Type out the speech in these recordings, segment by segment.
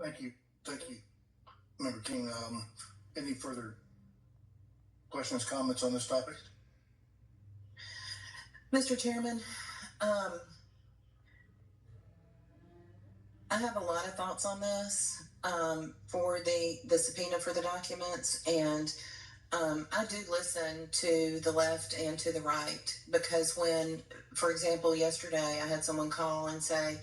Thank you. Thank you, Member King. Any further questions, comments on this topic? Mr. Chairman, I have a lot of thoughts on this for the subpoena for the documents, and I do listen to the left and to the right, because when, for example, yesterday I had someone call and say,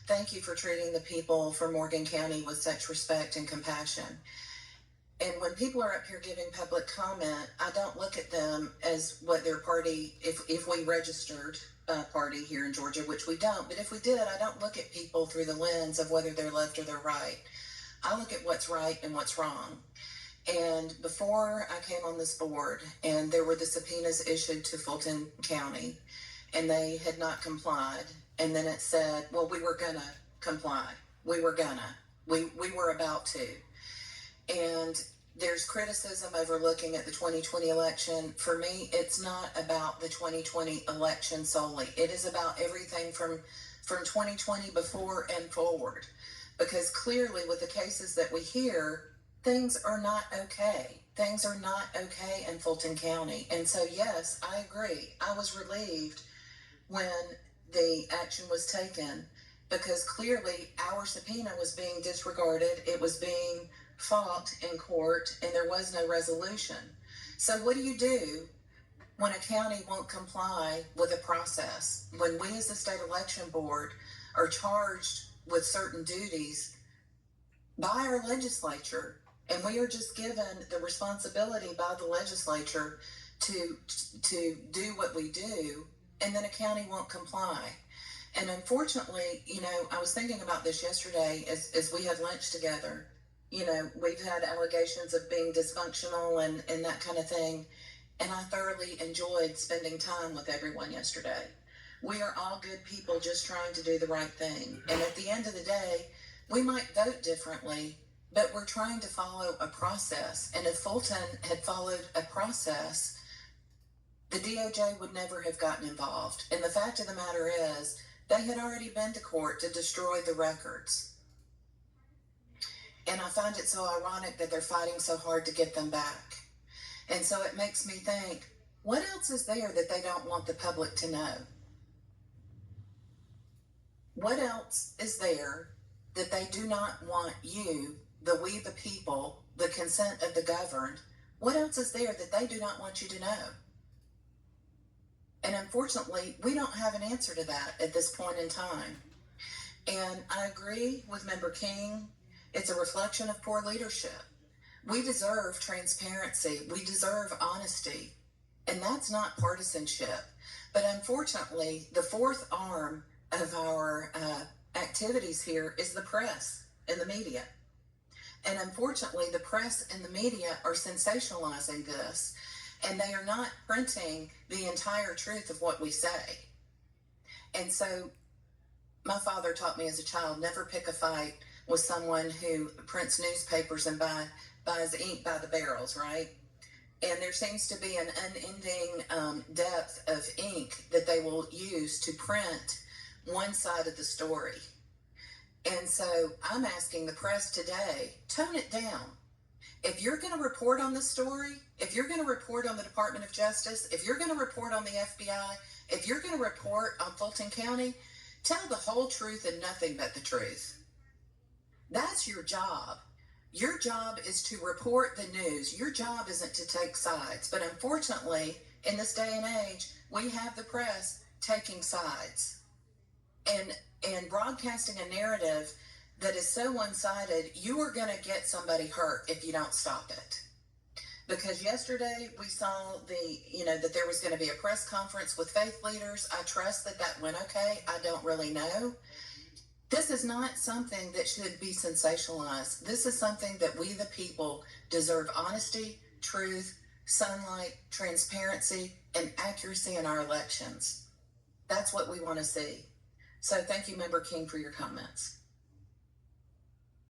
"Thank you for treating the people from Morgan County with such respect and compassion." And when people are up here giving public comment, I don't look at them as what their party, if we registered a party here in Georgia, which we don't, but if we did, I don't look at people through the lens of whether they're left or they're right. I look at what's right and what's wrong. And before I came on this board, and there were the subpoenas issued to Fulton County, and they had not complied, and then it said, well, we were gonna comply. We were about to. And there's criticism over looking at the 2020 election. For me, it's not about the 2020 election solely. It is about everything from 2020 before and forward. Because clearly, with the cases that we hear, things are not okay. Things are not okay in Fulton County. And so, yes, I agree. I was relieved when the action was taken, because clearly our subpoena was being disregarded. It was being fought in court, and there was no resolution. So what do you do when a county won't comply with a process? When we as the state election board are charged with certain duties by our legislature, and we are just given the responsibility by the legislature to do what we do, and then a county won't comply. And unfortunately, I was thinking about this yesterday as we had lunch together. We've had allegations of being dysfunctional and that kind of thing. And I thoroughly enjoyed spending time with everyone yesterday. We are all good people just trying to do the right thing. And at the end of the day, we might vote differently, but we're trying to follow a process. And if Fulton had followed a process, the DOJ would never have gotten involved. And the fact of the matter is, they had already been to court to destroy the records. And I find it so ironic that they're fighting so hard to get them back. And so it makes me think, what else is there that they don't want the public to know? What else is there that they do not want you, we the people, the consent of the governed, what else is there that they do not want you to know? And unfortunately, we don't have an answer to that at this point in time. And I agree with Member King. It's a reflection of poor leadership. We deserve transparency. We deserve honesty. And that's not partisanship. But unfortunately, the fourth arm of our activities here is the press and the media. And unfortunately, the press and the media are sensationalizing this, and they are not printing the entire truth of what we say. And so my father taught me as a child, never pick a fight with someone who prints newspapers and buys ink by the barrels, right? And there seems to be an unending depth of ink that they will use to print one side of the story. And so I'm asking the press today, tone it down. If you're going to report on this story, if you're going to report on the Department of Justice, if you're going to report on the FBI, if you're going to report on Fulton County, tell the whole truth and nothing but the truth. That's your job. Your job is to report the news. Your job isn't to take sides. But unfortunately, in this day and age, we have the press taking sides and broadcasting a narrative that is so one-sided. You are going to get somebody hurt if you don't stop it. Because yesterday we saw that there was going to be a press conference with faith leaders. I trust that went okay. I don't really know. This is not something that should be sensationalized. This is something that we, the people, deserve: honesty, truth, sunlight, transparency, and accuracy in our elections. That's what we want to see. So thank you, Member King, for your comments.